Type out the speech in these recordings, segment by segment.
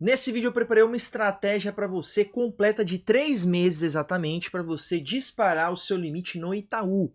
Nesse vídeo eu preparei uma estratégia para você completa de 3 meses exatamente para você disparar o seu limite no Itaú.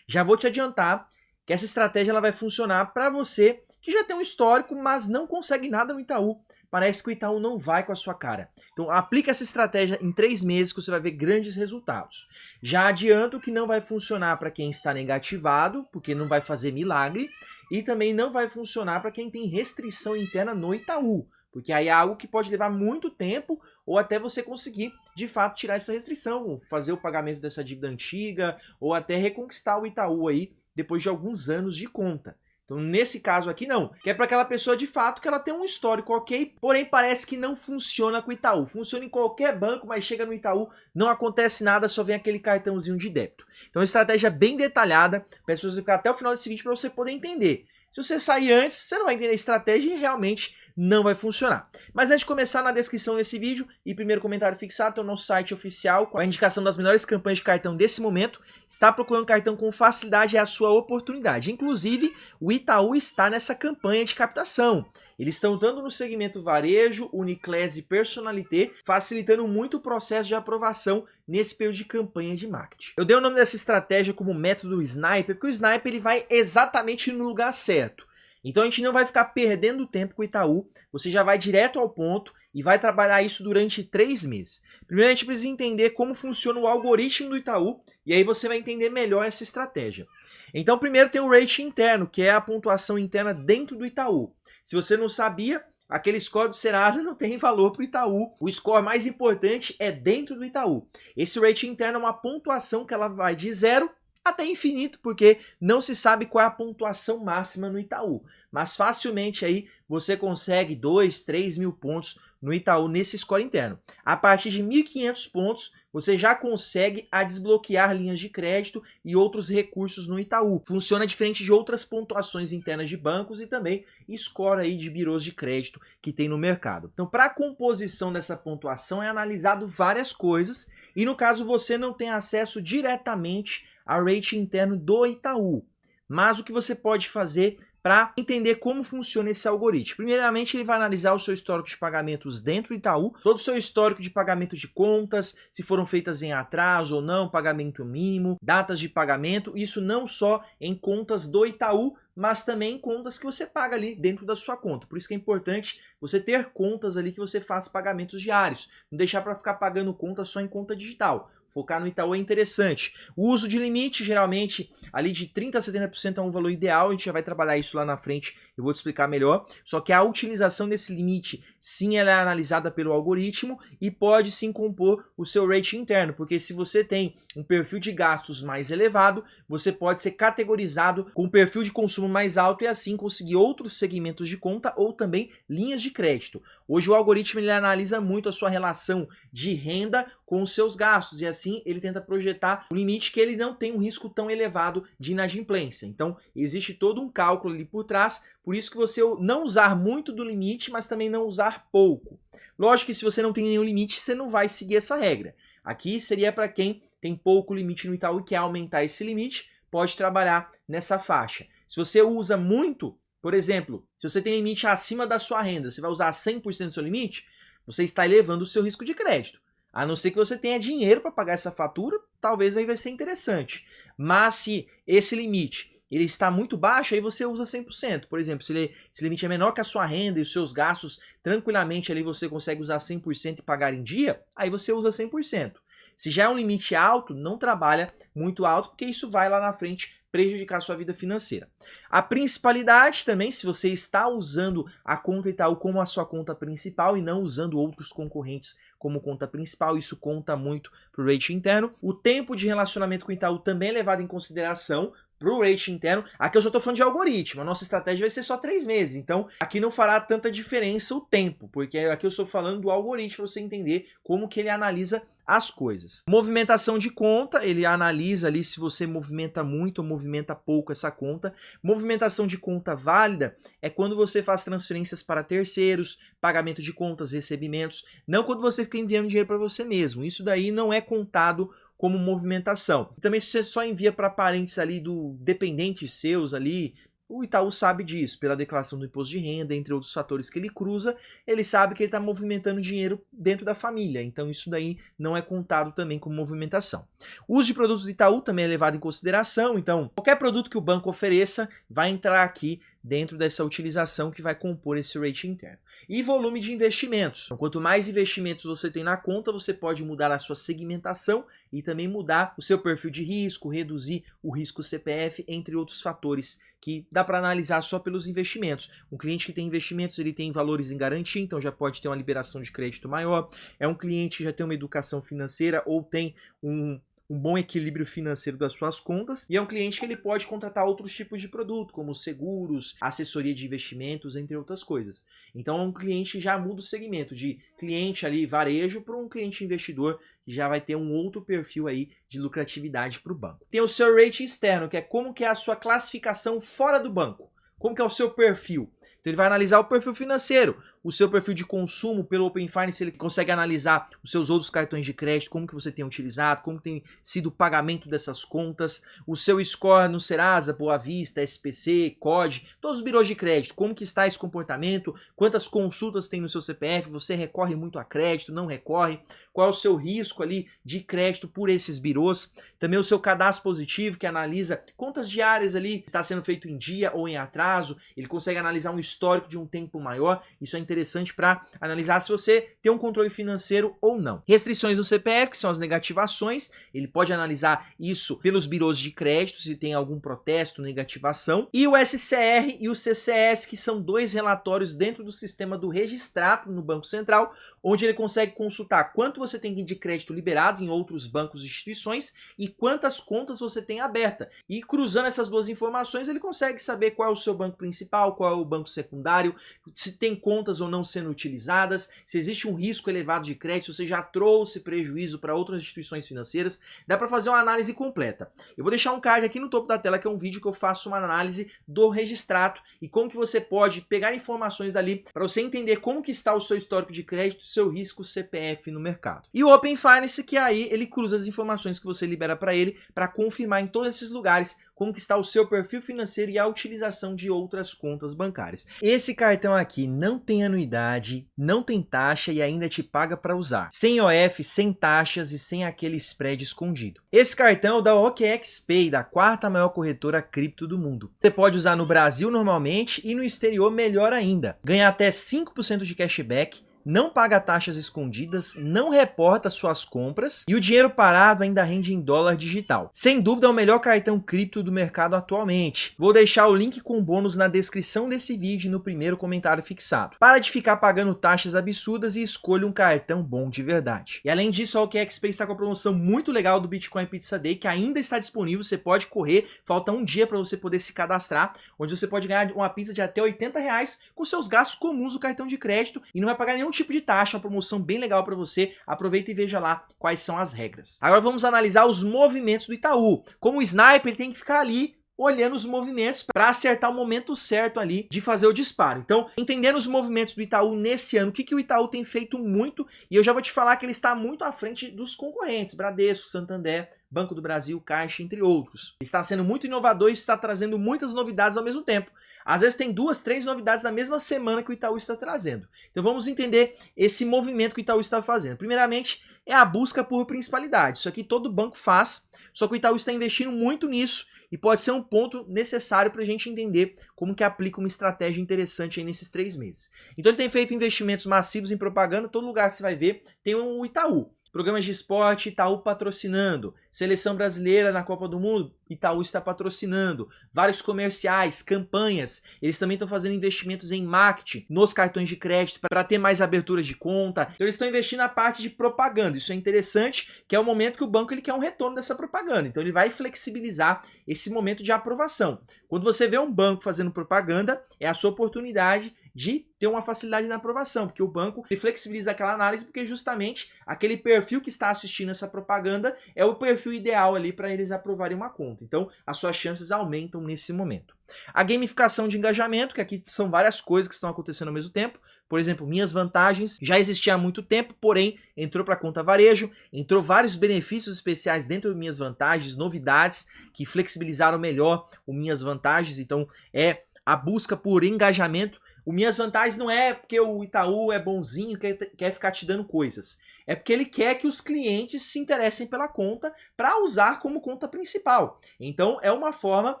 Já vou te adiantar que essa estratégia ela vai funcionar para você que já tem um histórico, mas não consegue nada no Itaú. Parece que o Itaú não vai com a sua cara. Então aplica essa estratégia em 3 meses que você vai ver grandes resultados. Já adianto que não vai funcionar para quem está negativado, porque não vai fazer milagre, e também não vai funcionar para quem tem restrição interna no Itaú. Porque aí é algo que pode levar muito tempo ou até você conseguir, de fato, tirar essa restrição, fazer o pagamento dessa dívida antiga ou até reconquistar o Itaú aí depois de alguns anos de conta. Então, nesse caso aqui, não. Que é para aquela pessoa, de fato, que ela tem um histórico ok, porém parece que não funciona com o Itaú. Funciona em qualquer banco, mas chega no Itaú, não acontece nada, só vem aquele cartãozinho de débito. Então, uma estratégia bem detalhada. Peço para você ficar até o final desse vídeo para você poder entender. Se você sair antes, você não vai entender a estratégia e realmente não vai funcionar. Mas antes de começar, na descrição desse vídeo e primeiro comentário fixado, tem o nosso site oficial com a indicação das melhores campanhas de cartão desse momento. Está procurando cartão com facilidade, é a sua oportunidade. Inclusive, o Itaú está nessa campanha de captação. Eles estão dando no segmento varejo, Uniclass e Personalité, facilitando muito o processo de aprovação nesse período de campanha de marketing. Eu dei o nome dessa estratégia como método Sniper, porque o Sniper ele vai exatamente no lugar certo. Então a gente não vai ficar perdendo tempo com o Itaú, você já vai direto ao ponto e vai trabalhar isso durante 3 meses. Primeiro a gente precisa entender como funciona o algoritmo do Itaú e aí você vai entender melhor essa estratégia. Então primeiro tem o rate interno, que é a pontuação interna dentro do Itaú. Se você não sabia, aquele score do Serasa não tem valor para o Itaú. O score mais importante é dentro do Itaú. Esse rate interno é uma pontuação que ela vai de 0 até infinito, porque não se sabe qual é a pontuação máxima no Itaú. Mas facilmente aí você consegue 2, 3 mil pontos no Itaú nesse score interno. A partir de 1.500 pontos, você já consegue desbloquear linhas de crédito e outros recursos no Itaú. Funciona diferente de outras pontuações internas de bancos e também score aí de birôs de crédito que tem no mercado. Então, para a composição dessa pontuação é analisado várias coisas e no caso você não tem acesso diretamente a rate interno do Itaú. Mas o que você pode fazer para entender como funciona esse algoritmo? Primeiramente, ele vai analisar o seu histórico de pagamentos dentro do Itaú, todo o seu histórico de pagamento de contas, se foram feitas em atraso ou não, pagamento mínimo, datas de pagamento, isso não só em contas do Itaú, mas também em contas que você paga ali dentro da sua conta. Por isso que é importante você ter contas ali que você faça pagamentos diários, não deixar para ficar pagando conta só em conta digital. Focar no Itaú é interessante. O uso de limite, geralmente, ali de 30% a 70% é um valor ideal. A gente já vai trabalhar isso lá na frente, eu vou te explicar melhor. Só que a utilização desse limite, sim, ela é analisada pelo algoritmo e pode sim compor o seu rate interno. Porque se você tem um perfil de gastos mais elevado, você pode ser categorizado com um perfil de consumo mais alto e assim conseguir outros segmentos de conta ou também linhas de crédito. Hoje o algoritmo ele analisa muito a sua relação de renda com os seus gastos e assim ele tenta projetar um limite que ele não tem um risco tão elevado de inadimplência. Então existe todo um cálculo ali por trás, por isso que você não usar muito do limite, mas também não usar pouco. Lógico que se você não tem nenhum limite, você não vai seguir essa regra. Aqui seria para quem tem pouco limite no Itaú e quer aumentar esse limite, pode trabalhar nessa faixa. Se você usa muito, por exemplo, se você tem limite acima da sua renda, você vai usar 100% do seu limite, você está elevando o seu risco de crédito. A não ser que você tenha dinheiro para pagar essa fatura, talvez aí vai ser interessante. Mas se esse limite ele está muito baixo, aí você usa 100%. Por exemplo, se esse limite é menor que a sua renda e os seus gastos, tranquilamente ali você consegue usar 100% e pagar em dia, aí você usa 100%. Se já é um limite alto, não trabalha muito alto, porque isso vai lá na frente prejudicar a sua vida financeira. A principalidade também, se você está usando a conta Itaú como a sua conta principal e não usando outros concorrentes como conta principal, isso conta muito para o rate interno. O tempo de relacionamento com o Itaú também é levado em consideração para o rate interno. Aqui eu só estou falando de algoritmo, a nossa estratégia vai ser só 3 meses, então aqui não fará tanta diferença o tempo, porque aqui eu estou falando do algoritmo para você entender como que ele analisa as coisas. Movimentação de conta, ele analisa ali se você movimenta muito ou movimenta pouco essa conta. Movimentação de conta válida é quando você faz transferências para terceiros, pagamento de contas, recebimentos, não quando você fica enviando dinheiro para você mesmo. Isso daí não é contado como movimentação. Também se você só envia para parentes ali do dependentes seus ali, O Itaú sabe disso, pela declaração do imposto de renda, entre outros fatores que ele cruza, ele sabe que ele está movimentando dinheiro dentro da família, então isso daí não é contado também como movimentação. O uso de produtos do Itaú também é levado em consideração, então qualquer produto que o banco ofereça vai entrar aqui dentro dessa utilização que vai compor esse rating interno. E volume de investimentos. Então, quanto mais investimentos você tem na conta, você pode mudar a sua segmentação e também mudar o seu perfil de risco, reduzir o risco CPF, entre outros fatores que dá para analisar só pelos investimentos. Um cliente que tem investimentos, ele tem valores em garantia, então já pode ter uma liberação de crédito maior. É um cliente que já tem uma educação financeira ou tem um bom equilíbrio financeiro das suas contas, e é um cliente que ele pode contratar outros tipos de produto, como seguros, assessoria de investimentos, entre outras coisas. Então é um cliente que já muda o segmento de cliente ali varejo para um cliente investidor que já vai ter um outro perfil aí de lucratividade para o banco. Tem o seu rating externo, que é como que é a sua classificação fora do banco. Como que é o seu perfil? Então ele vai analisar o perfil financeiro, o seu perfil de consumo. Pelo Open Finance ele consegue analisar os seus outros cartões de crédito, como que você tem utilizado, como tem sido o pagamento dessas contas, o seu score no Serasa, Boa Vista, SPC, COD, todos os birôs de crédito, como que está esse comportamento, quantas consultas tem no seu CPF, você recorre muito a crédito, não recorre, qual é o seu risco ali de crédito por esses birôs, também o seu cadastro positivo, que analisa contas diárias ali, está sendo feito em dia ou em atraso, ele consegue analisar um histórico de um tempo maior. Isso é interessante para analisar se você tem um controle financeiro ou não. Restrições do CPF, que são as negativações, ele pode analisar isso pelos birôs de crédito, se tem algum protesto, negativação. E o SCR e o CCS, que são dois relatórios dentro do sistema do Registrato no Banco Central, onde ele consegue consultar quanto você tem de crédito liberado em outros bancos e instituições e quantas contas você tem aberta. E cruzando essas duas informações, ele consegue saber qual é o seu banco principal, qual é o banco secundário, se tem contas ou não sendo utilizadas, se existe um risco elevado de crédito, se você já trouxe prejuízo para outras instituições financeiras. Dá para fazer uma análise completa. Eu vou deixar um card aqui no topo da tela, que é um vídeo que eu faço uma análise do Registrato e como que você pode pegar informações dali para você entender como que está o seu histórico de crédito, seu risco CPF no mercado. E o Open Finance, que aí ele cruza as informações que você libera para ele para confirmar em todos esses lugares como que está o seu perfil financeiro e a utilização de outras contas bancárias. Esse cartão aqui não tem anuidade, não tem taxa e ainda te paga para usar. Sem OF, sem taxas e sem aquele spread escondido. Esse cartão é da OKExPay, da quarta maior corretora cripto do mundo. Você pode usar no Brasil normalmente e no exterior melhor ainda. Ganha até 5% de cashback, não paga taxas escondidas, não reporta suas compras e o dinheiro parado ainda rende em dólar digital. Sem dúvida é o melhor cartão cripto do mercado atualmente. Vou deixar o link com bônus na descrição desse vídeo e no primeiro comentário fixado. Para de ficar pagando taxas absurdas e escolha um cartão bom de verdade. E além disso, a OKExPay está com a promoção muito legal do Bitcoin Pizza Day, que ainda está disponível, você pode correr, falta um dia para você poder se cadastrar, onde você pode ganhar uma pizza de até R$80 com seus gastos comuns do cartão de crédito e não vai pagar nenhum tipo de taxa, uma promoção bem legal para você. Aproveita e veja lá quais são as regras. Agora vamos analisar os movimentos do Itaú. Como o sniper, ele tem que ficar ali olhando os movimentos para acertar o momento certo ali de fazer o disparo. Então, entendendo os movimentos do Itaú nesse ano, o que o Itaú tem feito muito, e eu já vou te falar que ele está muito à frente dos concorrentes, Bradesco, Santander, Banco do Brasil, Caixa, entre outros. Ele está sendo muito inovador e está trazendo muitas novidades ao mesmo tempo. Às vezes tem 2, 3 novidades na mesma semana que o Itaú está trazendo. Então vamos entender esse movimento que o Itaú está fazendo. Primeiramente, é a busca por principalidade. Isso aqui todo banco faz, só que o Itaú está investindo muito nisso e pode ser um ponto necessário para a gente entender como que aplica uma estratégia interessante aí nesses 3 meses. Então ele tem feito investimentos massivos em propaganda, todo lugar que você vai ver tem o Itaú. Programas de esporte, Itaú patrocinando. Seleção brasileira na Copa do Mundo, Itaú está patrocinando. Vários comerciais, campanhas. Eles também estão fazendo investimentos em marketing, nos cartões de crédito, para ter mais abertura de conta. Então eles estão investindo na parte de propaganda. Isso é interessante, que é o momento que o banco ele quer um retorno dessa propaganda. Então ele vai flexibilizar esse momento de aprovação. Quando você vê um banco fazendo propaganda, é a sua oportunidade de ter uma facilidade na aprovação, porque o banco ele flexibiliza aquela análise porque justamente aquele perfil que está assistindo essa propaganda é o perfil ideal ali para eles aprovarem uma conta. Então, as suas chances aumentam nesse momento. A gamificação de engajamento, que aqui são várias coisas que estão acontecendo ao mesmo tempo. Por exemplo, Minhas Vantagens já existia há muito tempo, porém entrou para a conta varejo, entrou vários benefícios especiais dentro do Minhas Vantagens, novidades que flexibilizaram melhor o Minhas Vantagens, então é a busca por engajamento. O Minhas Vantagens não é porque o Itaú é bonzinho, quer ficar te dando coisas. É porque ele quer que os clientes se interessem pela conta para usar como conta principal. Então é uma forma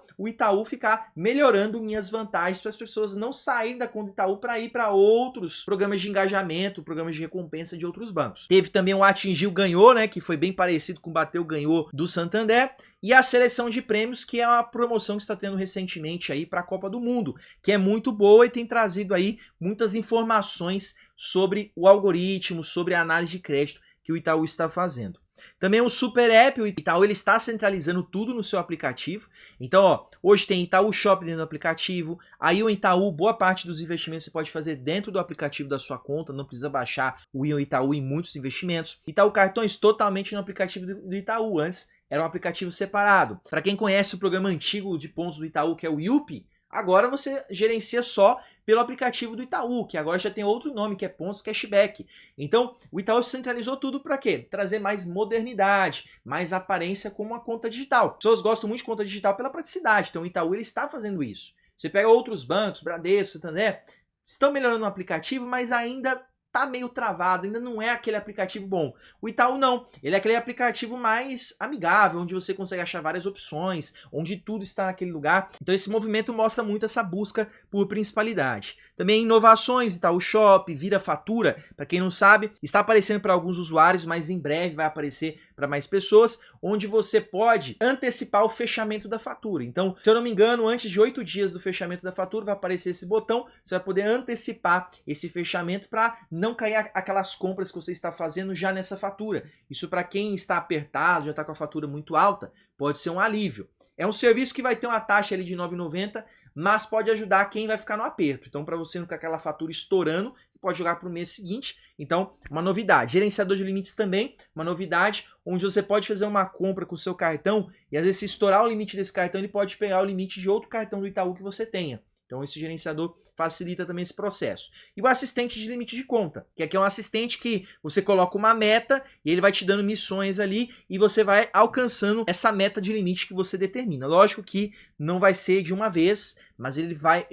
o Itaú ficar melhorando Minhas Vantagens para as pessoas não saírem da conta Itaú para ir para outros programas de engajamento, programas de recompensa de outros bancos. Teve também o Atingiu Ganhou, né, que foi bem parecido com o Bateu Ganhou do Santander. E a seleção de prêmios, que é uma promoção que está tendo recentemente aí para a Copa do Mundo, que é muito boa e tem trazido aí muitas informações sobre o algoritmo, sobre a análise de crédito que o Itaú está fazendo. Também o Super App, o Itaú ele está centralizando tudo no seu aplicativo. Então, ó, hoje tem Itaú Shopping dentro do aplicativo. Aí o Itaú, boa parte dos investimentos você pode fazer dentro do aplicativo da sua conta, não precisa baixar o Itaú em muitos investimentos. Itaú Cartões totalmente no aplicativo do Itaú. Antes era um aplicativo separado. Para quem conhece o programa antigo de pontos do Itaú, que é o Yupi, agora você gerencia só pelo aplicativo do Itaú, que agora já tem outro nome, que é Pontos Cashback. Então, o Itaú centralizou tudo para quê? Trazer mais modernidade, mais aparência como uma conta digital. As pessoas gostam muito de conta digital pela praticidade, então o Itaú ele está fazendo isso. Você pega outros bancos, Bradesco, Santander, estão melhorando o aplicativo, mas ainda tá meio travado, ainda não é aquele aplicativo bom. O Itaú não, ele é aquele aplicativo mais amigável, onde você consegue achar várias opções, onde tudo está naquele lugar. Então esse movimento mostra muito essa busca por principalidade. Também inovações, Itaú Shop, Vira Fatura, para quem não sabe, está aparecendo para alguns usuários, mas em breve vai aparecer para mais pessoas, onde você pode antecipar o fechamento da fatura. Então, se eu não me engano, antes de 8 dias do fechamento da fatura, vai aparecer esse botão, você vai poder antecipar esse fechamento para não cair aquelas compras que você está fazendo já nessa fatura. Isso para quem está apertado, já está com a fatura muito alta, pode ser um alívio. É um serviço que vai ter uma taxa ali de R$ 9,90, mas pode ajudar quem vai ficar no aperto. Então, para você não ficar aquela fatura estourando, você pode jogar para o mês seguinte. Então, uma novidade. Gerenciador de limites também, uma novidade, onde você pode fazer uma compra com o seu cartão e às vezes se estourar o limite desse cartão, ele pode pegar o limite de outro cartão do Itaú que você tenha. Então esse gerenciador facilita também esse processo. E o assistente de limite de conta, que aqui é um assistente que você coloca uma meta e ele vai te dando missões ali e você vai alcançando essa meta de limite que você determina. Lógico que não vai ser de uma vez, mas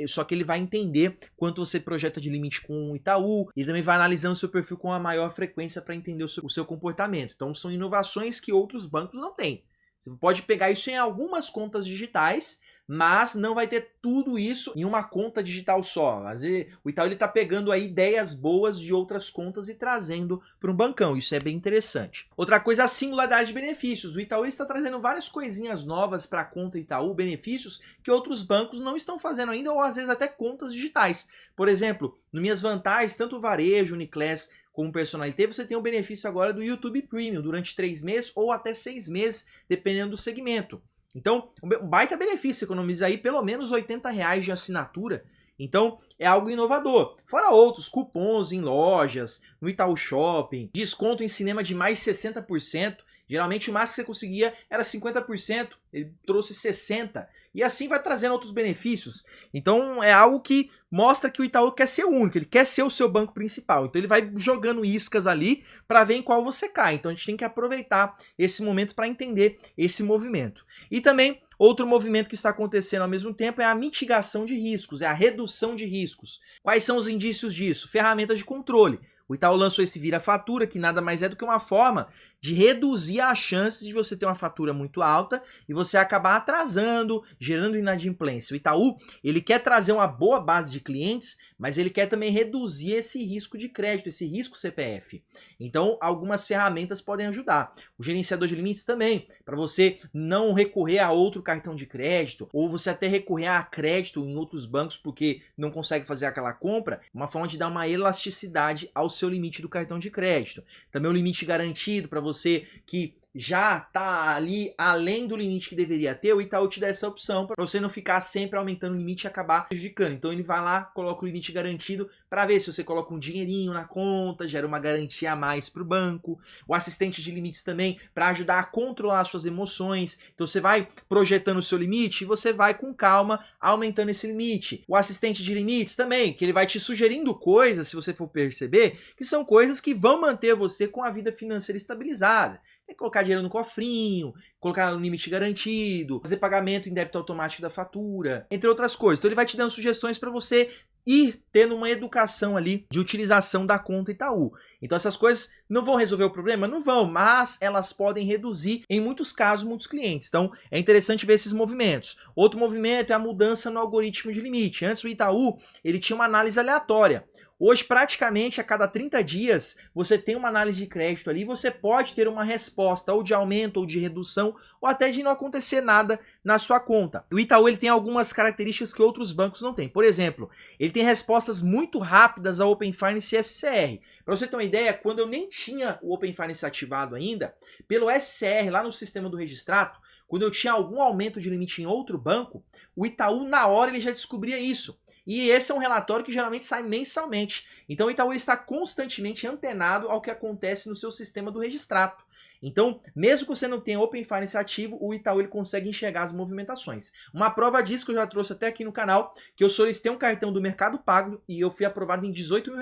só que ele vai entender quanto você projeta de limite com o Itaú e também vai analisando o seu perfil com a maior frequência para entender o seu comportamento. Então são inovações que outros bancos não têm. Você pode pegar isso em algumas contas digitais, mas não vai ter tudo isso em uma conta digital só. Às vezes, o Itaú está pegando aí ideias boas de outras contas e trazendo para um bancão. Isso é bem interessante. Outra coisa, a singularidade de benefícios. O Itaú está trazendo várias coisinhas novas para a conta Itaú, benefícios que outros bancos não estão fazendo ainda, ou às vezes até contas digitais. Por exemplo, no Minhas Vantagens, tanto o Varejo, Uniclass, como Personalité, você tem o benefício agora do YouTube Premium durante 3 meses ou até 6 meses, dependendo do segmento. Então, um baita benefício, economiza aí pelo menos R$80 de assinatura. Então, é algo inovador. Fora outros, cupons em lojas, no Itaú Shopping, desconto em cinema de mais 60%. Geralmente o máximo que você conseguia era 50%, ele trouxe 60%. E assim vai trazendo outros benefícios. Então é algo que mostra que o Itaú quer ser o único, ele quer ser o seu banco principal. Então ele vai jogando iscas ali para ver em qual você cai. Então a gente tem que aproveitar esse momento para entender esse movimento. E também outro movimento que está acontecendo ao mesmo tempo é a mitigação de riscos, é a redução de riscos. Quais são os indícios disso? Ferramentas de controle. O Itaú lançou esse Vira Fatura, que nada mais é do que uma forma de reduzir as chances de você ter uma fatura muito alta e você acabar atrasando, gerando inadimplência. O Itaú, ele quer trazer uma boa base de clientes, mas ele quer também reduzir esse risco de crédito, esse risco CPF. Então, algumas ferramentas podem ajudar. O gerenciador de limites também, para você não recorrer a outro cartão de crédito, ou você até recorrer a crédito em outros bancos porque não consegue fazer aquela compra, uma forma de dar uma elasticidade ao seu limite do cartão de crédito. Também o limite garantido para você que já tá ali além do limite que deveria ter, o Itaú te dá essa opção para você não ficar sempre aumentando o limite e acabar prejudicando. Então ele vai lá, coloca o limite garantido para ver se você coloca um dinheirinho na conta, gera uma garantia a mais para o banco. O assistente de limites também para ajudar a controlar as suas emoções. Então você vai projetando o seu limite e você vai com calma aumentando esse limite. O assistente de limites também, que ele vai te sugerindo coisas, se você for perceber, que são coisas que vão manter você com a vida financeira estabilizada. É colocar dinheiro no cofrinho, colocar no limite garantido, fazer pagamento em débito automático da fatura, entre outras coisas. Então ele vai te dando sugestões para você ir tendo uma educação ali de utilização da conta Itaú. Então essas coisas não vão resolver o problema? Não vão, mas elas podem reduzir, em muitos casos, muitos clientes. Então é interessante ver esses movimentos. Outro movimento é a mudança no algoritmo de limite. Antes o Itaú ele tinha uma análise aleatória. Hoje, praticamente a cada 30 dias, você tem uma análise de crédito ali, você pode ter uma resposta ou de aumento ou de redução, ou até de não acontecer nada na sua conta. O Itaú ele tem algumas características que outros bancos não têm. Por exemplo, ele tem respostas muito rápidas ao Open Finance e SCR. Para você ter uma ideia, quando eu nem tinha o Open Finance ativado ainda, pelo SCR lá no sistema do Registrato, quando eu tinha algum aumento de limite em outro banco, o Itaú na hora ele já descobria isso. E esse é um relatório que geralmente sai mensalmente. Então o Itaú está constantemente antenado ao que acontece no seu sistema do Registrato. Então, mesmo que você não tenha Open Finance ativo, o Itaú ele consegue enxergar as movimentações. Uma prova disso que eu já trouxe até aqui no canal, que eu solicitei um cartão do Mercado Pago e eu fui aprovado em R$18 mil.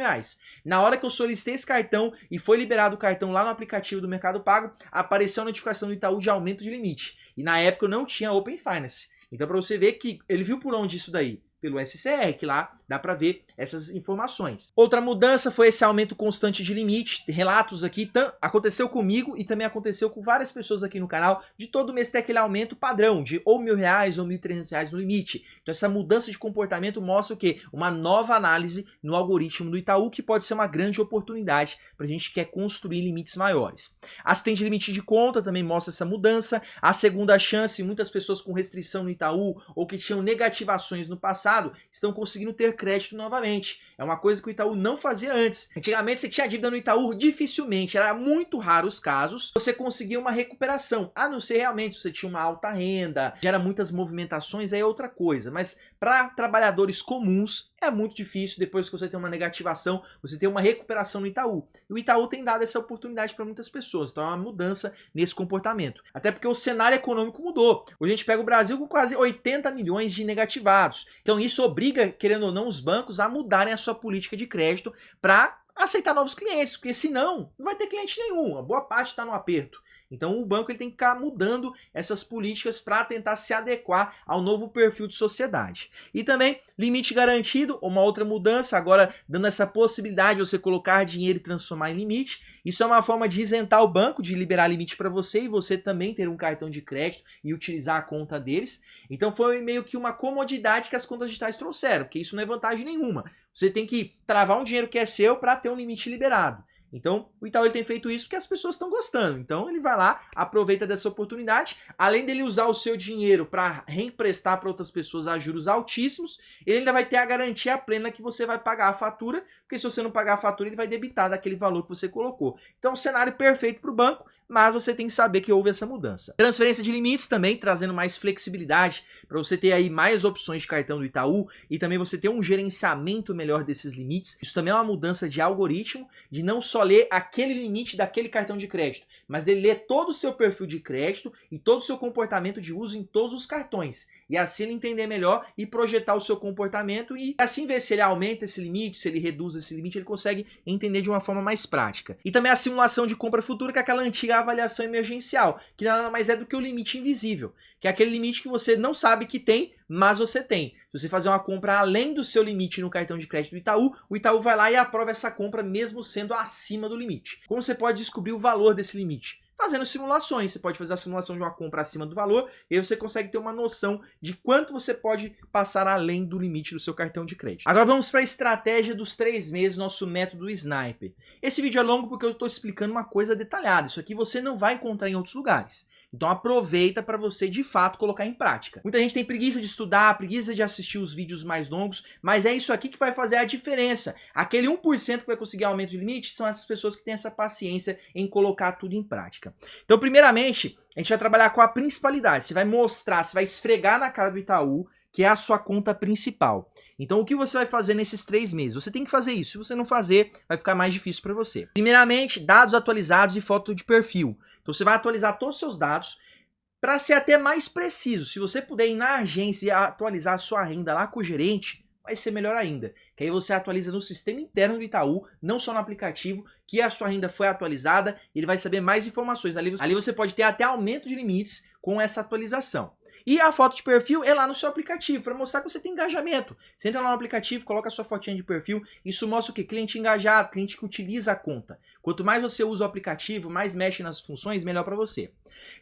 Na hora que eu solicitei esse cartão e foi liberado o cartão lá no aplicativo do Mercado Pago, apareceu a notificação do Itaú de aumento de limite. E na época eu não tinha Open Finance. Então, para você ver que ele viu por onde isso daí? Pelo SCR, que lá dá para ver essas informações. Outra mudança foi esse aumento constante de limite. Relatos aqui, aconteceu comigo e também aconteceu com várias pessoas aqui no canal, de todo mês ter aquele aumento padrão, de ou R$1.000 ou R$1.300 no limite. Então essa mudança de comportamento mostra o quê? Uma nova análise no algoritmo do Itaú, que pode ser uma grande oportunidade para a gente que quer construir limites maiores. Assistente de limite de conta também mostra essa mudança. A segunda chance, muitas pessoas com restrição no Itaú ou que tinham negativações no passado, estão conseguindo ter crédito novamente. É uma coisa que o Itaú não fazia antes. Antigamente você tinha dívida no Itaú, dificilmente, era muito raro os casos, você conseguia uma recuperação, a não ser realmente você tinha uma alta renda, gera muitas movimentações, aí é outra coisa. Mas para trabalhadores comuns é muito difícil, depois que você tem uma negativação, você tem uma recuperação no Itaú. E o Itaú tem dado essa oportunidade para muitas pessoas, então é uma mudança nesse comportamento. Até porque o cenário econômico mudou. Hoje a gente pega o Brasil com quase 80 milhões de negativados. Então isso obriga, querendo ou não, os bancos a mudarem a sua política de crédito para aceitar novos clientes, porque senão não vai ter cliente nenhum, a boa parte está no aperto. Então o banco ele tem que ficar mudando essas políticas para tentar se adequar ao novo perfil de sociedade. E também limite garantido, uma outra mudança, agora dando essa possibilidade de você colocar dinheiro e transformar em limite. Isso é uma forma de isentar o banco de liberar limite para você e você também ter um cartão de crédito e utilizar a conta deles. Então foi meio que uma comodidade que as contas digitais trouxeram, porque isso não é vantagem nenhuma. Você tem que travar um dinheiro que é seu para ter um limite liberado. Então, o Itaú ele tem feito isso porque as pessoas estão gostando. Então, ele vai lá, aproveita dessa oportunidade. Além dele usar o seu dinheiro para reemprestar para outras pessoas a juros altíssimos, ele ainda vai ter a garantia plena que você vai pagar a fatura, porque se você não pagar a fatura, ele vai debitar daquele valor que você colocou. Então, cenário perfeito para o banco, mas você tem que saber que houve essa mudança. Transferência de limites também, trazendo mais flexibilidade para você ter aí mais opções de cartão do Itaú e também você ter um gerenciamento melhor desses limites. Isso também é uma mudança de algoritmo, de não só ler aquele limite daquele cartão de crédito, mas ele ler todo o seu perfil de crédito e todo o seu comportamento de uso em todos os cartões. E assim ele entender melhor e projetar o seu comportamento e assim ver se ele aumenta esse limite, se ele reduz esse limite, ele consegue entender de uma forma mais prática. E também a simulação de compra futura, que é aquela antiga avaliação emergencial, que nada mais é do que o limite invisível, que é aquele limite que você não sabe que tem, mas você tem. Se você fazer uma compra além do seu limite no cartão de crédito do Itaú, o Itaú vai lá e aprova essa compra mesmo sendo acima do limite. Como você pode descobrir o valor desse limite? Fazendo simulações. Você pode fazer a simulação de uma compra acima do valor e aí você consegue ter uma noção de quanto você pode passar além do limite do seu cartão de crédito. Agora vamos para a estratégia dos 3 meses, nosso método Sniper. Esse vídeo é longo porque eu estou explicando uma coisa detalhada. Isso aqui você não vai encontrar em outros lugares. Então aproveita para você de fato colocar em prática. Muita gente tem preguiça de estudar, preguiça de assistir os vídeos mais longos, mas é isso aqui que vai fazer a diferença. Aquele 1% que vai conseguir aumento de limite são essas pessoas que têm essa paciência em colocar tudo em prática. Então, primeiramente, a gente vai trabalhar com a principalidade. Você vai mostrar, você vai esfregar na cara do Itaú que é a sua conta principal. Então, o que você vai fazer nesses 3 meses? Você tem que fazer isso. Se você não fazer, vai ficar mais difícil para você. Primeiramente, dados atualizados e foto de perfil. Então, você vai atualizar todos os seus dados para ser até mais preciso. Se você puder ir na agência e atualizar a sua renda lá com o gerente, vai ser melhor ainda. Que aí você atualiza no sistema interno do Itaú, não só no aplicativo, que a sua renda foi atualizada, ele vai saber mais informações. Ali você pode ter até aumento de limites com essa atualização. E a foto de perfil é lá no seu aplicativo, para mostrar que você tem engajamento. Você entra lá no aplicativo, coloca a sua fotinha de perfil, isso mostra o quê? Cliente engajado, cliente que utiliza a conta. Quanto mais você usa o aplicativo, mais mexe nas funções, melhor para você.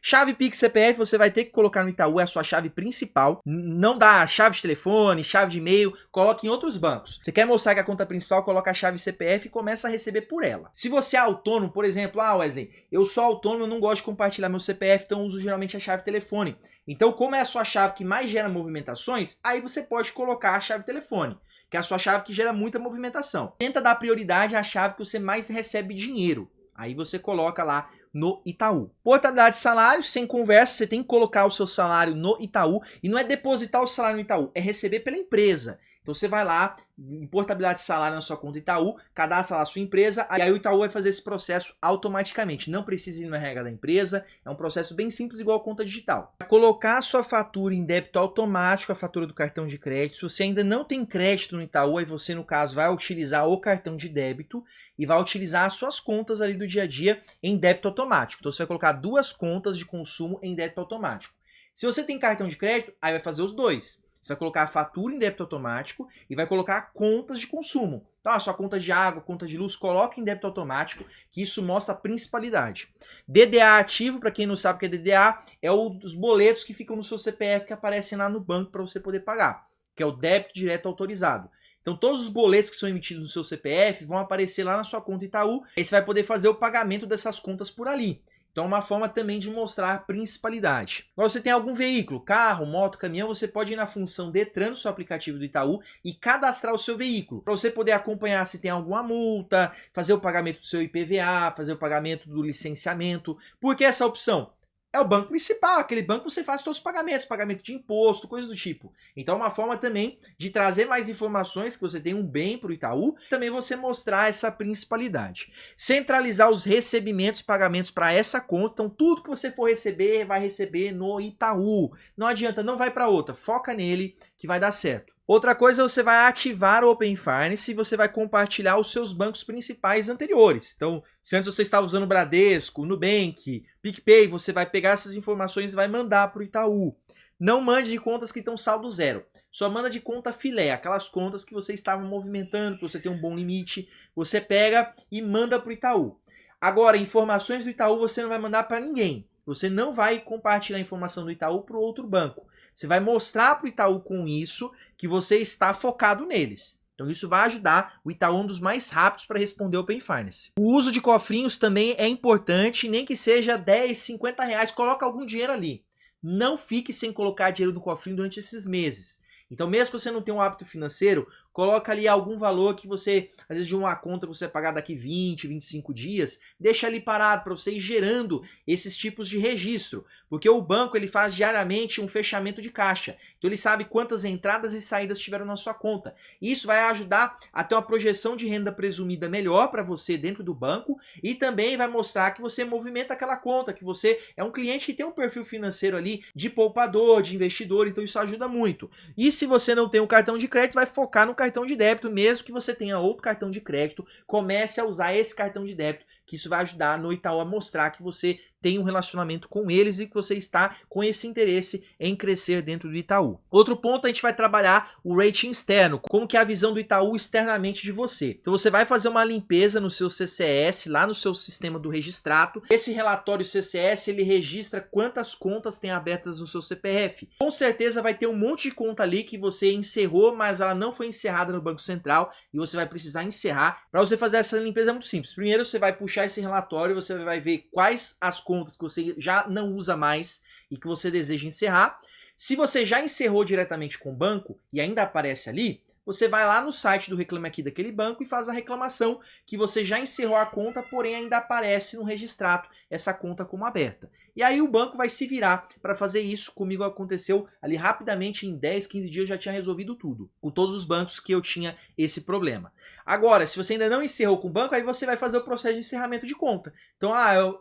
Chave Pix CPF você vai ter que colocar no Itaú, é a sua chave principal. Não dá chave de telefone, chave de e-mail, coloque em outros bancos. Você quer mostrar que a conta principal, coloca a chave CPF e começa a receber por ela. Se você é autônomo, por exemplo, Wesley, eu sou autônomo, eu não gosto de compartilhar meu CPF, então eu uso geralmente a chave telefone. Então, como é a sua chave que mais gera movimentações, aí você pode colocar a chave telefone, que é a sua chave que gera muita movimentação. Tenta dar prioridade à chave que você mais recebe dinheiro. Aí você coloca lá no Itaú. Portabilidade de salário, sem conversa, você tem que colocar o seu salário no Itaú. E não é depositar o salário no Itaú, é receber pela empresa. Então você vai lá, em portabilidade de salário na sua conta Itaú, cadastra lá a sua empresa, aí o Itaú vai fazer esse processo automaticamente. Não precisa ir no RH da empresa, é um processo bem simples, igual a conta digital. Colocar a sua fatura em débito automático, a fatura do cartão de crédito. Se você ainda não tem crédito no Itaú, aí você, no caso, vai utilizar o cartão de débito e vai utilizar as suas contas ali do dia a dia em débito automático. Então você vai colocar 2 contas de consumo em débito automático. Se você tem cartão de crédito, aí vai fazer os 2. Você vai colocar a fatura em débito automático e vai colocar contas de consumo. Então, a sua conta de água, conta de luz, coloca em débito automático, que isso mostra a principalidade. DDA ativo, para quem não sabe o que é DDA, é os boletos que ficam no seu CPF que aparecem lá no banco para você poder pagar, que é o débito direto autorizado. Então, todos os boletos que são emitidos no seu CPF vão aparecer lá na sua conta Itaú, e você vai poder fazer o pagamento dessas contas por ali. Então é uma forma também de mostrar a principalidade. Agora você tem algum veículo, carro, moto, caminhão, você pode ir na função Detran no seu aplicativo do Itaú e cadastrar o seu veículo, para você poder acompanhar se tem alguma multa, fazer o pagamento do seu IPVA, fazer o pagamento do licenciamento. Por que essa opção? É o banco principal, aquele banco que você faz todos os pagamentos, pagamento de imposto, coisas do tipo. Então é uma forma também de trazer mais informações, que você tem um bem para o Itaú, também você mostrar essa principalidade. Centralizar os recebimentos e pagamentos para essa conta, então tudo que você for receber, vai receber no Itaú. Não adianta, não vai para outra, foca nele que vai dar certo. Outra coisa, você vai ativar o Open Finance e você vai compartilhar os seus bancos principais anteriores. Então, se antes você estava usando o Bradesco, Nubank, PicPay, você vai pegar essas informações e vai mandar para o Itaú. Não mande de contas que estão saldo zero. Só manda de conta filé, aquelas contas que você estava movimentando, que você tem um bom limite. Você pega e manda para o Itaú. Agora, informações do Itaú você não vai mandar para ninguém. Você não vai compartilhar a informação do Itaú para o outro banco. Você vai mostrar para o Itaú com isso que você está focado neles. Então isso vai ajudar o Itaú um dos mais rápidos para responder o Open Finance. O uso de cofrinhos também é importante, nem que seja 10, 50 reais, coloca algum dinheiro ali. Não fique sem colocar dinheiro no cofrinho durante esses meses. Então mesmo que você não tenha um hábito financeiro, coloca ali algum valor que você, às vezes de uma conta que você vai pagar daqui 20, 25 dias, deixa ali parado para você ir gerando esses tipos de registro. Porque o banco ele faz diariamente um fechamento de caixa. Então ele sabe quantas entradas e saídas tiveram na sua conta. Isso vai ajudar a ter uma projeção de renda presumida melhor para você dentro do banco e também vai mostrar que você movimenta aquela conta, que você é um cliente que tem um perfil financeiro ali de poupador, de investidor, então isso ajuda muito. E se você não tem um cartão de crédito, vai focar no cartão de débito, mesmo que você tenha outro cartão de crédito, comece a usar esse cartão de débito, que isso vai ajudar no Itaú a mostrar que você tem um relacionamento com eles e que você está com esse interesse em crescer dentro do Itaú. Outro ponto, a gente vai trabalhar o rating externo, como que é a visão do Itaú externamente de você. Então você vai fazer uma limpeza no seu CCS, lá no seu sistema do registrato. Esse relatório CCS, ele registra quantas contas tem abertas no seu CPF. Com certeza vai ter um monte de conta ali que você encerrou, mas ela não foi encerrada no Banco Central e você vai precisar encerrar. Para você fazer essa limpeza é muito simples. Primeiro você vai puxar esse relatório, você vai ver quais as contas contas que você já não usa mais e que você deseja encerrar. Se você já encerrou diretamente com o banco e ainda aparece ali, você vai lá no site do Reclame Aqui daquele banco e faz a reclamação que você já encerrou a conta, porém ainda aparece no registrado essa conta como aberta. E aí o banco vai se virar para fazer isso. Comigo aconteceu ali rapidamente, em 10, 15 dias eu já tinha resolvido tudo. Com todos os bancos que eu tinha esse problema. Agora, se você ainda não encerrou com o banco, aí você vai fazer o processo de encerramento de conta. Então,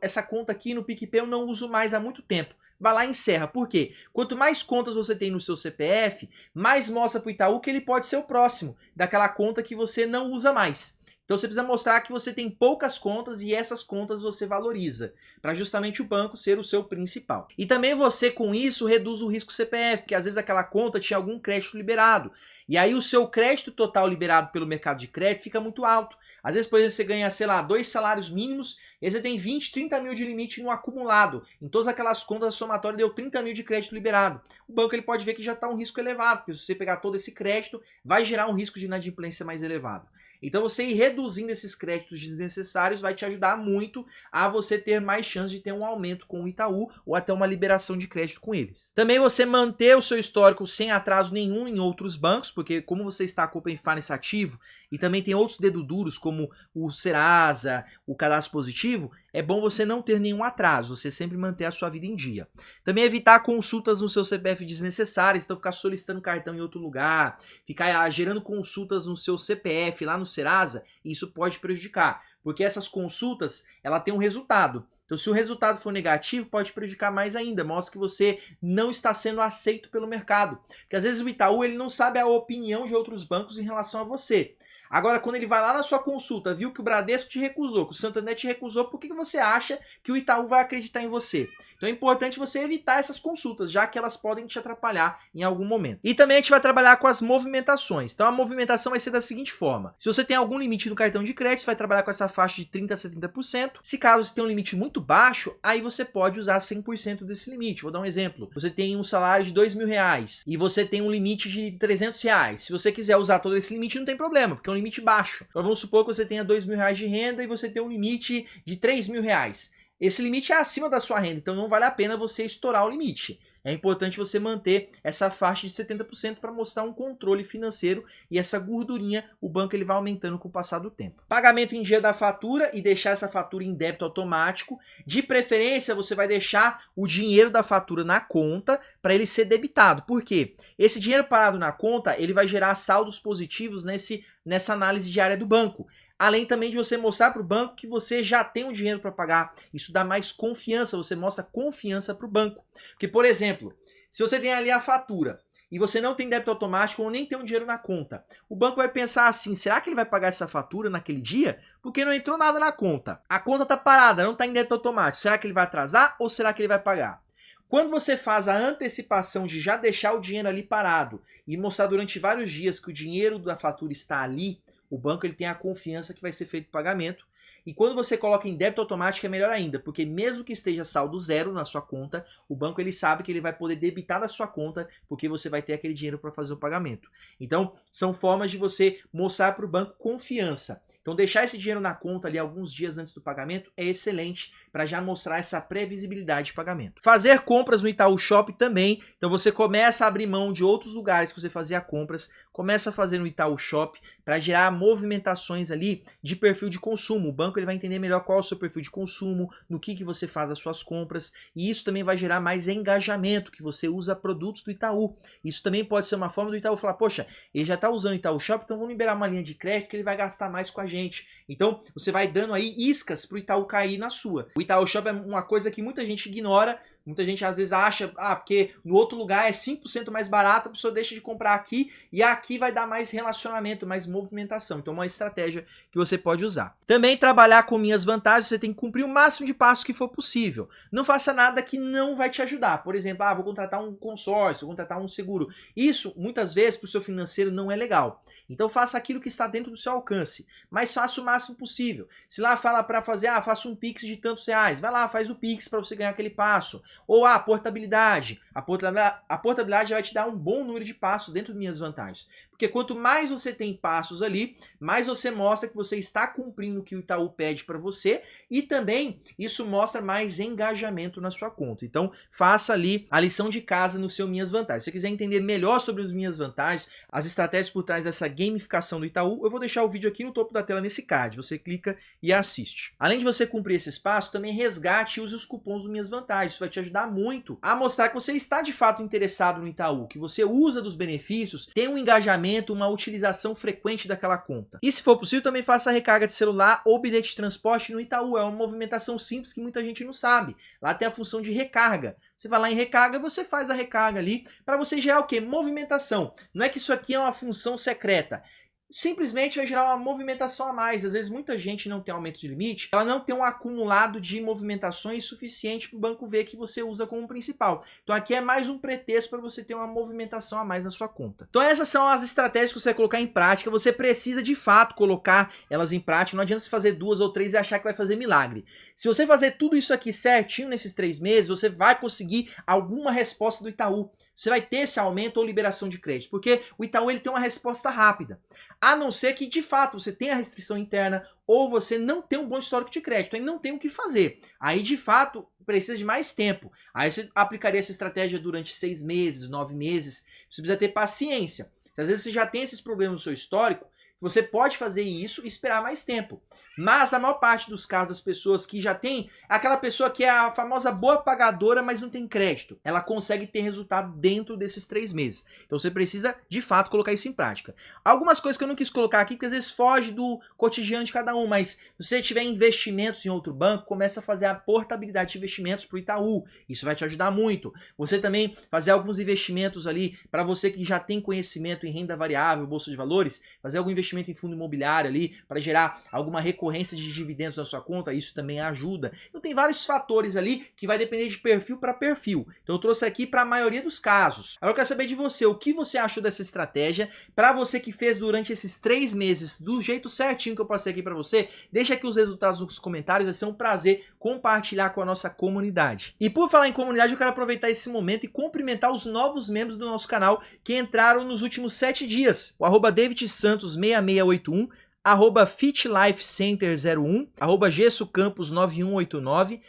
essa conta aqui no PicPay eu não uso mais há muito tempo. Vai lá e encerra. Por quê? Quanto mais contas você tem no seu CPF, mais mostra para o Itaú que ele pode ser o próximo daquela conta que você não usa mais. Então você precisa mostrar que você tem poucas contas e essas contas você valoriza, para justamente o banco ser o seu principal. E também você com isso reduz o risco CPF, porque às vezes aquela conta tinha algum crédito liberado. E aí o seu crédito total liberado pelo mercado de crédito fica muito alto. Às vezes, por exemplo, você ganha, sei lá, 2 salários mínimos, e aí você tem 20, 30 mil de limite no acumulado. Em todas aquelas contas, a somatória deu 30 mil de crédito liberado. O banco ele pode ver que já está um risco elevado, porque se você pegar todo esse crédito, vai gerar um risco de inadimplência mais elevado. Então você ir reduzindo esses créditos desnecessários vai te ajudar muito a você ter mais chance de ter um aumento com o Itaú ou até uma liberação de crédito com eles. Também você manter o seu histórico sem atraso nenhum em outros bancos, porque como você está com o Open Finance ativo e também tem outros dedos duros como o Serasa, o cadastro positivo, é bom você não ter nenhum atraso, você sempre manter a sua vida em dia. Também evitar consultas no seu CPF desnecessárias, então ficar solicitando cartão em outro lugar, ficar gerando consultas no seu CPF lá no Serasa, isso pode prejudicar, porque essas consultas, ela tem um resultado. Então, se o resultado for negativo, pode prejudicar mais ainda, mostra que você não está sendo aceito pelo mercado. Porque às vezes o Itaú ele não sabe a opinião de outros bancos em relação a você. Agora, quando ele vai lá na sua consulta, viu que o Bradesco te recusou, que o Santander te recusou, por que você acha que o Itaú vai acreditar em você? Então é importante você evitar essas consultas, já que elas podem te atrapalhar em algum momento. E também a gente vai trabalhar com as movimentações. Então a movimentação vai ser da seguinte forma. Se você tem algum limite no cartão de crédito, você vai trabalhar com essa faixa de 30% a 70%. Se caso você tenha um limite muito baixo, aí você pode usar 100% desse limite. Vou dar um exemplo. Você tem um salário de R$2.000 e você tem um limite de R$300. Se você quiser usar todo esse limite, não tem problema, porque é um limite baixo. Então vamos supor que você tenha R$2.000 de renda e você tem um limite de R$3.000. Esse limite é acima da sua renda, então não vale a pena você estourar o limite. É importante você manter essa faixa de 70% para mostrar um controle financeiro e essa gordurinha, o banco ele vai aumentando com o passar do tempo. Pagamento em dia da fatura e deixar essa fatura em débito automático. De preferência, você vai deixar o dinheiro da fatura na conta para ele ser debitado. Por quê? Esse dinheiro parado na conta, ele vai gerar saldos positivos nessa análise diária do banco. Além também de você mostrar para o banco que você já tem o dinheiro para pagar. Isso dá mais confiança, você mostra confiança para o banco. Porque, por exemplo, se você tem ali a fatura e você não tem débito automático ou nem tem um dinheiro na conta, o banco vai pensar assim, será que ele vai pagar essa fatura naquele dia? Porque não entrou nada na conta. A conta está parada, não está em débito automático. Será que ele vai atrasar ou será que ele vai pagar? Quando você faz a antecipação de já deixar o dinheiro ali parado e mostrar durante vários dias que o dinheiro da fatura está ali, o banco ele tem a confiança que vai ser feito o pagamento. E quando você coloca em débito automático é melhor ainda, porque mesmo que esteja saldo zero na sua conta, o banco ele sabe que ele vai poder debitar da sua conta, porque você vai ter aquele dinheiro para fazer o pagamento. Então, são formas de você mostrar para o banco confiança. Então, deixar esse dinheiro na conta ali alguns dias antes do pagamento é excelente para já mostrar essa previsibilidade de pagamento. Fazer compras no Itaú Shop também. Então, você começa a abrir mão de outros lugares que você fazia compras, começa a fazer no Itaú Shop para gerar movimentações ali de perfil de consumo. O banco ele vai entender melhor qual é o seu perfil de consumo, no que você faz as suas compras, e isso também vai gerar mais engajamento, que você usa produtos do Itaú. Isso também pode ser uma forma do Itaú falar, poxa, ele já está usando o Itaú Shop, então vamos liberar uma linha de crédito que ele vai gastar mais com a gente. Então, você vai dando aí iscas para o Itaú cair na sua. O Itaú Shop é uma coisa que muita gente ignora. Muita gente às vezes acha, porque no outro lugar é 5% mais barato, a pessoa deixa de comprar aqui e aqui vai dar mais relacionamento, mais movimentação. Então é uma estratégia que você pode usar. Também trabalhar com minhas vantagens, você tem que cumprir o máximo de passos que for possível. Não faça nada que não vai te ajudar. Por exemplo, vou contratar um consórcio, vou contratar um seguro. Isso, muitas vezes, para o seu financeiro não é legal. Então faça aquilo que está dentro do seu alcance, mas faça o máximo possível. Se lá fala para fazer, faça um Pix de tantos reais, vai lá, faz o Pix para você ganhar aquele passo. Ou portabilidade. A portabilidade vai te dar um bom número de passos dentro de minhas vantagens. porque quanto mais você tem passos ali, mais você mostra que você está cumprindo o que o Itaú pede para você e também isso mostra mais engajamento na sua conta. Então, faça ali a lição de casa no seu Minhas Vantagens. Se você quiser entender melhor sobre as Minhas Vantagens, as estratégias por trás dessa gamificação do Itaú, eu vou deixar o vídeo aqui no topo da tela nesse card. Você clica e assiste. Além de você cumprir esse espaço, também resgate e use os cupons do Minhas Vantagens. Isso vai te ajudar muito a mostrar que você está de fato interessado no Itaú, que você usa dos benefícios, tem um engajamento, uma utilização frequente daquela conta. E se for possível, também faça a recarga de celular ou bilhete de transporte no Itaú. É uma movimentação simples que muita gente não sabe. Lá tem a função de recarga. Você vai lá em recarga, você faz a recarga ali para você gerar o quê? Movimentação. Não é que isso aqui é uma função secreta. Simplesmente vai gerar uma movimentação a mais. Às vezes muita gente não tem aumento de limite, ela não tem um acumulado de movimentações suficiente para o banco ver que você usa como principal. Então aqui é mais um pretexto para você ter uma movimentação a mais na sua conta. Então essas são as estratégias que você vai colocar em prática. Você precisa de fato colocar elas em prática. Não adianta você fazer 2 ou 3 e achar que vai fazer milagre. Se você fazer tudo isso aqui certinho nesses 3 meses, você vai conseguir alguma resposta do Itaú. Você vai ter esse aumento ou liberação de crédito, porque o Itaú ele tem uma resposta rápida. A não ser que, de fato, você tenha restrição interna ou você não tem um bom histórico de crédito, aí não tem o que fazer. Aí, de fato, precisa de mais tempo. Aí você aplicaria essa estratégia durante 6 meses, 9 meses. Você precisa ter paciência. Se às vezes você já tem esses problemas no seu histórico, você pode fazer isso e esperar mais tempo. Mas na maior parte dos casos das pessoas que já tem, aquela pessoa que é a famosa boa pagadora, mas não tem crédito, ela consegue ter resultado dentro desses 3 meses. Então você precisa, de fato, colocar isso em prática. Algumas coisas que eu não quis colocar aqui, porque às vezes foge do cotidiano de cada um, mas se você tiver investimentos em outro banco, começa a fazer a portabilidade de investimentos para o Itaú. Isso vai te ajudar muito. Você também fazer alguns investimentos ali, para você que já tem conhecimento em renda variável, bolsa de valores, fazer algum investimento em fundo imobiliário ali, para gerar alguma recorrência de dividendos na sua conta, isso também ajuda. Então tem vários fatores ali que vai depender de perfil para perfil. Então eu trouxe aqui para a maioria dos casos. Agora eu quero saber de você, o que você achou dessa estratégia? Para você que fez durante esses 3 meses do jeito certinho que eu passei aqui para você, deixa aqui os resultados nos comentários, vai ser um prazer compartilhar com a nossa comunidade. E por falar em comunidade, eu quero aproveitar esse momento e cumprimentar os novos membros do nosso canal que entraram nos últimos 7 dias. O @DavidSantos6681, @FitLifeCenter01, @GessoCampos9189,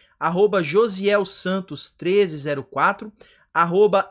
@JosielSantos1304,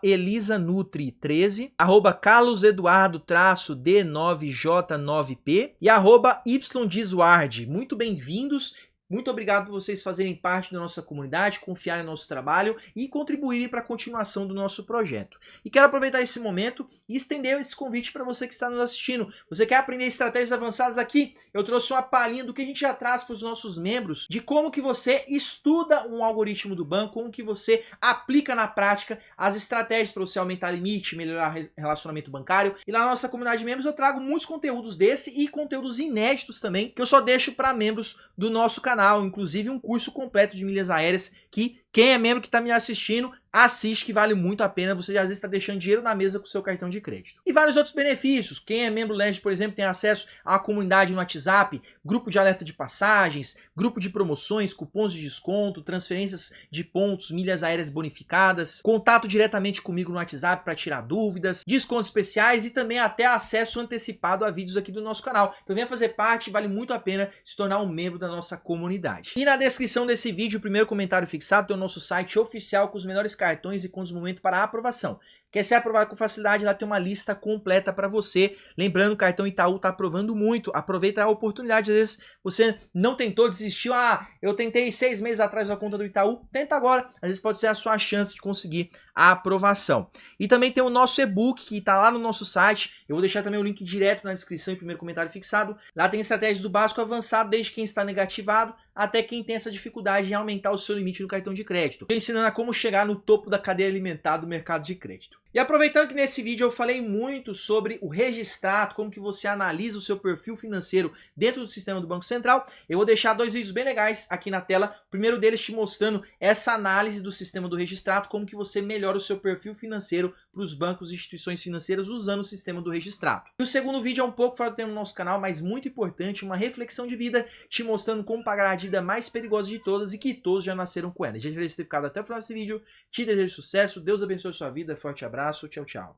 @ElisaNutri13, @CarlosEduardo-D9J9P e @YDisward. Muito bem-vindos. Muito obrigado por vocês fazerem parte da nossa comunidade, confiarem no nosso trabalho e contribuírem para a continuação do nosso projeto. E quero aproveitar esse momento e estender esse convite para você que está nos assistindo. Você quer aprender estratégias avançadas aqui? Eu trouxe uma palhinha do que a gente já traz para os nossos membros, de como que você estuda um algoritmo do banco, como que você aplica na prática as estratégias para você aumentar limite, melhorar relacionamento bancário. E lá na nossa comunidade de membros eu trago muitos conteúdos desse e conteúdos inéditos também, que eu só deixo para membros do nosso canal, inclusive um curso completo de milhas aéreas que quem é membro que está me assistindo, assiste, que vale muito a pena. Você às vezes está deixando dinheiro na mesa com o seu cartão de crédito. E vários outros benefícios. Quem é membro LED, por exemplo, tem acesso a uma comunidade no WhatsApp, grupo de alerta de passagens, grupo de promoções, cupons de desconto, transferências de pontos, milhas aéreas bonificadas, contato diretamente comigo no WhatsApp para tirar dúvidas, descontos especiais e também até acesso antecipado a vídeos aqui do nosso canal. Então venha fazer parte, vale muito a pena se tornar um membro da nossa comunidade. E na descrição desse vídeo, o primeiro comentário fixado tem o nosso site oficial com os melhores cartões e com os momentos para aprovação. Quer ser aprovado com facilidade? Lá tem uma lista completa para você. Lembrando, o cartão Itaú está aprovando muito. Aproveita a oportunidade. Às vezes você não tentou, desistiu. Ah, eu tentei 6 meses atrás da conta do Itaú. Tenta agora. Às vezes pode ser a sua chance de conseguir a aprovação. E também tem o nosso e-book que está lá no nosso site. Eu vou deixar também o link direto na descrição e primeiro comentário fixado. Lá tem estratégias do básico ao avançado, desde quem está negativado até quem tem essa dificuldade em aumentar o seu limite no cartão de crédito. Estou ensinando a como chegar no topo da cadeia alimentar do mercado de crédito. E aproveitando que nesse vídeo eu falei muito sobre o registrado, como que você analisa o seu perfil financeiro dentro do sistema do Banco Central, eu vou deixar 2 vídeos bem legais aqui na tela. O primeiro deles te mostrando essa análise do sistema do registrado, como que você melhora o seu perfil financeiro para os bancos e instituições financeiras usando o sistema do registrado. E o segundo vídeo é um pouco fora do tema do nosso canal, mas muito importante, uma reflexão de vida, te mostrando como pagar a dívida mais perigosa de todas e que todos já nasceram com ela. Gente, ter ficado até o final desse vídeo. Te desejo sucesso, Deus abençoe a sua vida, forte abraço, tchau, tchau.